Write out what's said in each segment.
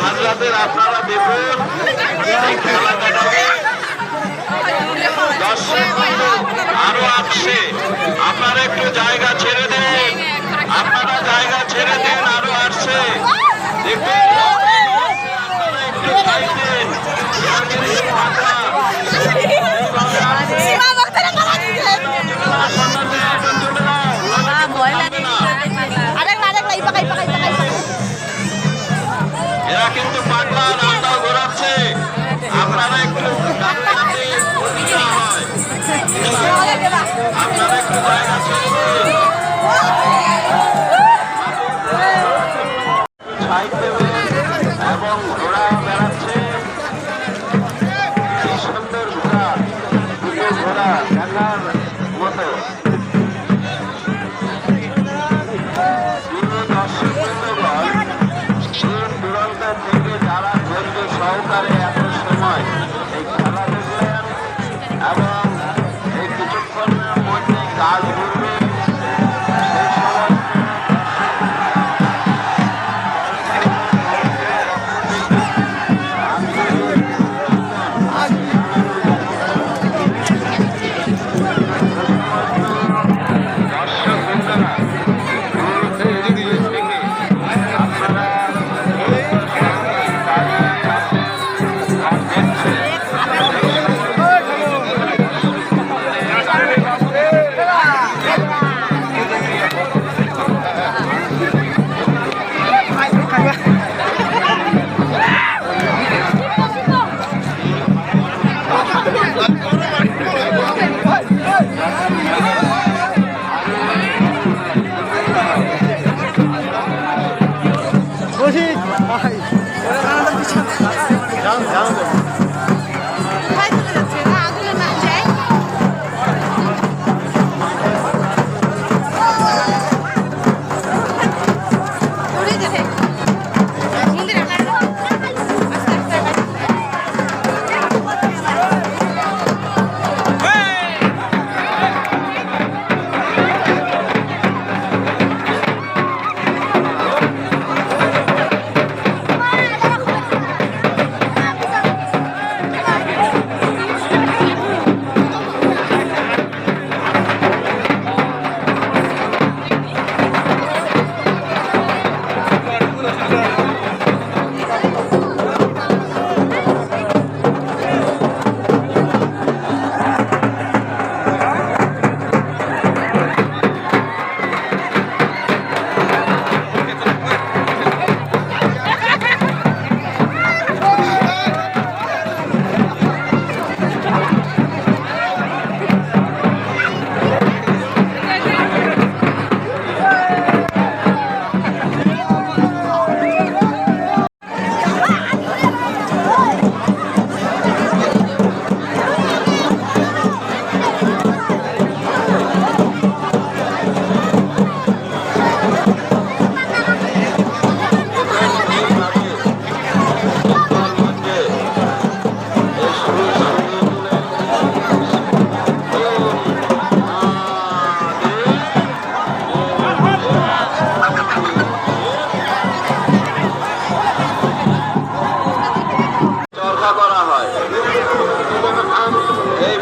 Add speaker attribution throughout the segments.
Speaker 1: হাজরাতের আপনারা দেখুন এই খেলাটাকে আরো আসছে। আপনারা একটু জায়গা ছেড়ে দেন, আপনারা জায়গা ছেড়ে দেন, আরো আসছে দেখুন। একটু সাইড দেন। এরা কিন্তু পাগলা রাস্তা ঘোরাচ্ছে, আপনারা একটু আপনারা একটু জায়গা ছেড়ে দিন। এবং ঘোড়া বেড়াচ্ছে, কি সুন্দর ঘোড়া, দুটো ঘোড়া দেখার মতো। থেকে যারা ধৈর্য সহকারে এত সময় এই খেলা দেখলেন এবং এই কিছুক্ষণের মধ্যে কাজ করবে, সেই সময়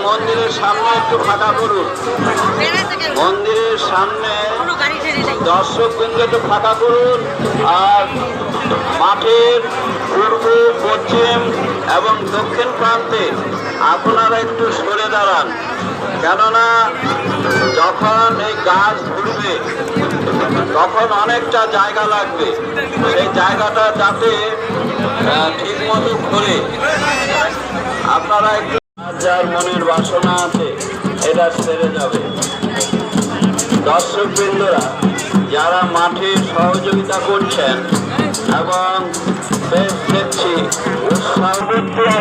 Speaker 1: মন্দিরের সামনে একটু ফাঁকা করুন, মন্দিরের সামনে দর্শকবৃন্দ একটু ফাঁকা করুন। আর মাঠের পূর্ব, পশ্চিম এবং দক্ষিণ প্রান্তে আপনারা একটু সরে দাঁড়ান, কেননা যখন এই গাছ ঘুরবে তখন অনেকটা জায়গা লাগবে, সেই জায়গাটা যাতে ঠিক মতো ঘুরে আপনারা একটু, যার মনের বাসনা আছে এটা সেরে যাবে। দর্শকবৃন্দরা যারা মাঠে সহযোগিতা করছেন এবং বেশ দেখছি উৎসাহ,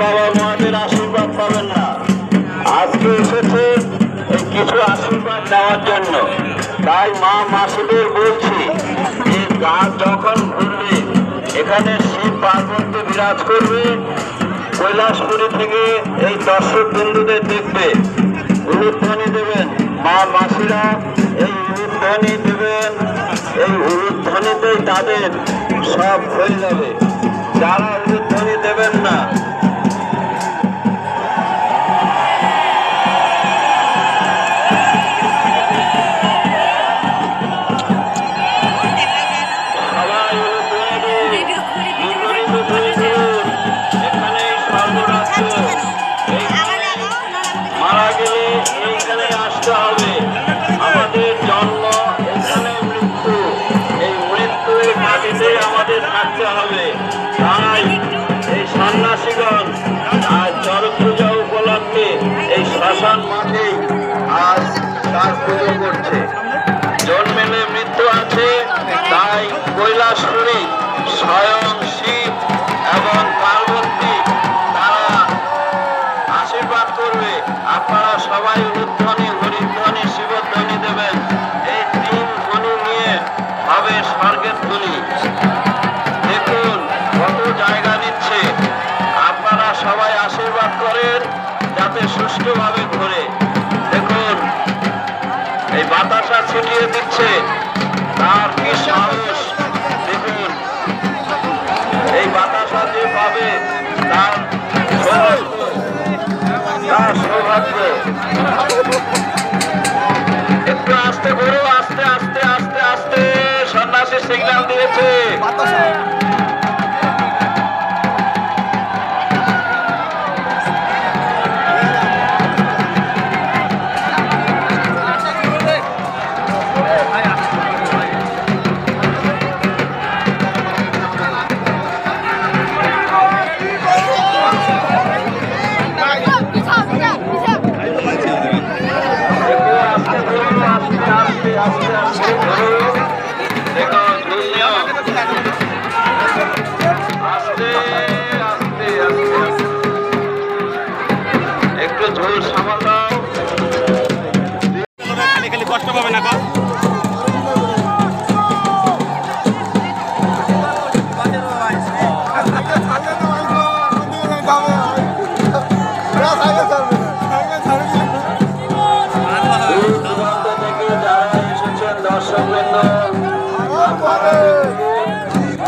Speaker 1: বাবা মাদের আশীর্বাদ পাবেন না, আজকে এসেছে কিছু আশীর্বাদ নেওয়ার জন্য। তাই মা মাসিদের বলছি যে গাছ যখন ঘুরবে এখানে শিব পার্বতী বিরাজ করবে, কৈলাসপুরী থেকে এই দর্শক বিন্দুদের দেখবে, উলুধ্বনি দেবেন মা মাসিরা, এই উলুধ্বনি দেবেন এই উলুধ্বনিতেই তাদের সব হয়ে যাবে। যারা উলুধ্বনি দেবেন না, মারা গেলে এইখানে আসতে হবে। আমাদের জন্ম এখানে, মৃত্যু এই মৃত্যুর মাটিতে আমাদের থাকতে হবে। তাই এই সন্ন্যাসীগণ আজ চরক পূজা উপলক্ষে এই শ্মশান মাঠে আজ তার পুজো করছে। জন্মেলে মৃত্যু আছে, তাই কৈলাসপুরী স্বয়ং শিব এবং পার্বতী তারা আশীর্বাদ করবে। আপনারা সবাই উলুধ্বনি, হরিধ্বনি, শিবধ্বনি দেবেন। এই তিন ধ্বনি নিয়ে হবে স্বর্গের ধ্বনি। দেখুন কত জায়গা নিচ্ছে। আপনারা সবাই আশীর্বাদ করেন যাতে সুষ্ঠুভাবে ঘোরে। দেখুন এই বাতাসা ছিটিয়ে দিচ্ছে, তার কি সাহস! দেখুন এই বাতাসা যে পাবে তার সৌভাগ্য। একটু আস্তে করো, আস্তে আস্তে আস্তে আস্তে। সন্ন্যাসী সিগন্যাল দিয়েছে। একটু ঝোল সামাল দাও।
Speaker 2: কষ্ট পাবে না কর।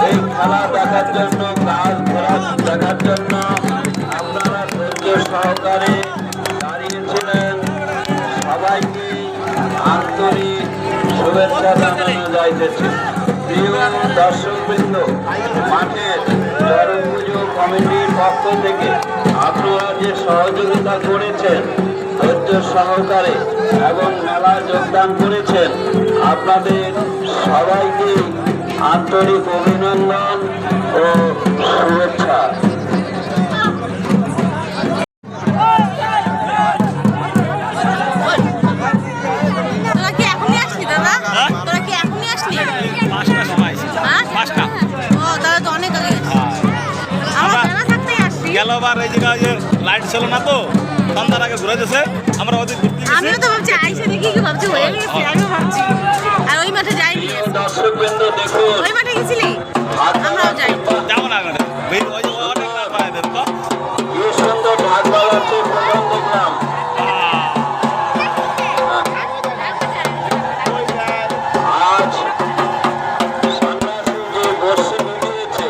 Speaker 1: এই খেলা দেখার জন্য, গাছ ঘোরা দেখার জন্য আপনারা ধৈর্য সহকারে দাঁড়িয়েছিলেন। সবাইকে আন্তরিক শুভেচ্ছা জানানো যাইতেছে। প্রিয় দর্শকবৃন্দ, মাঠের চরক পুজো কমিটির পক্ষ থেকে আপনারা যে সহযোগিতা করেছেন ধৈর্য সহকারে এবং মেলায় যোগদান করেছেন, আপনাদের সবাইকে আন্তরিক অভিনন্দন ও শুভেচ্ছা।
Speaker 3: তোরা কি এখনই আসলি দাদা? তোরা কি এখনই আসলি?
Speaker 2: 5টার সময়।
Speaker 3: হ্যাঁ?
Speaker 2: 5টা।
Speaker 3: ও তাহলে তো অনেক আগে গেছিস। আমার জানা থাকতেই আসছি।
Speaker 2: গেলবার এই জায়গায় যে লাইট ছিল না তো, সন্ধ্যার আগে ঘুরে গেছে। আমরা ওদের ঘুরতে গেছি।
Speaker 3: আমিও তো ভাবছি আইসা দেখি কি ভাবছি হয়ে গেছি, আমিও ভাবছি। আর ওই মাঠে যাইনি।
Speaker 1: দর্শকবৃন্দ দেখুন,
Speaker 3: ওই মাঠে গেছিলি? আমরাও যাই।
Speaker 2: যাবো না ওখানে। ওই যে অনেক রাত বানায় দেন তো।
Speaker 1: কি সুন্দর ঢাক বাজাচ্ছে, প্রথম দেখলাম। আজ সন্ন্যাসী যে বর্ষি মিলিয়েছে,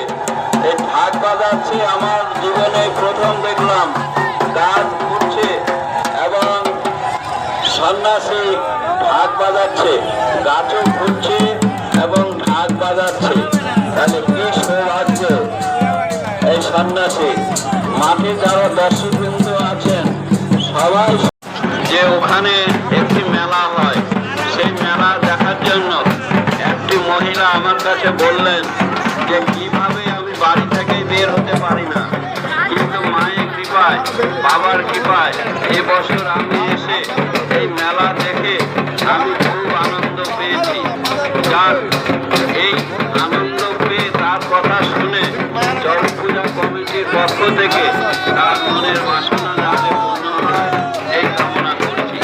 Speaker 1: এই ঢাক বাজাচ্ছে, আমার জীবনে প্রথম দেখলাম। গাছ ঘুরছে এবং সন্ন্যাসী ঢাক বাজাচ্ছে, গাছও ঘুরছে এবং ঢাক বাজাচ্ছে। তাহলে কি সৌভাগ্য এই সন্ন্যাসী। মাঠে যারা দর্শকবৃন্দ আছেন সবাই, যে ওখানে একটি মেলা হয়, সেই মেলা দেখার জন্য একটি মহিলা আমার কাছে বললেন যে কিভাবে আমি বাড়ি থেকে বের হতে পারি না, কিন্তু মায়ের কৃপায়, বাবার কৃপায় এবছর আমি এসে এই মেলা দেখে আমি খুব আনন্দ পেয়েছি। যার এই আনন্দ পেয়ে তার কথা শুনে চরক পূজা কমিটির পক্ষ থেকে তার মনের বাসনা যাতে পূর্ণ হয় এই কামনা করছি।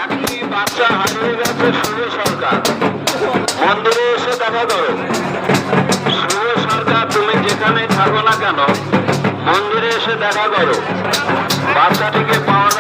Speaker 1: একটি বাচ্চা হারিয়ে গেছে, শুভ সরকার। মন্দিরে এসে দেখা করো। শুভ সরকার, তুমি যেখানে থাকো না কেন, কেন মন্দিরে এসে দেখা করো। বাচ্চাটিকে পাওয়া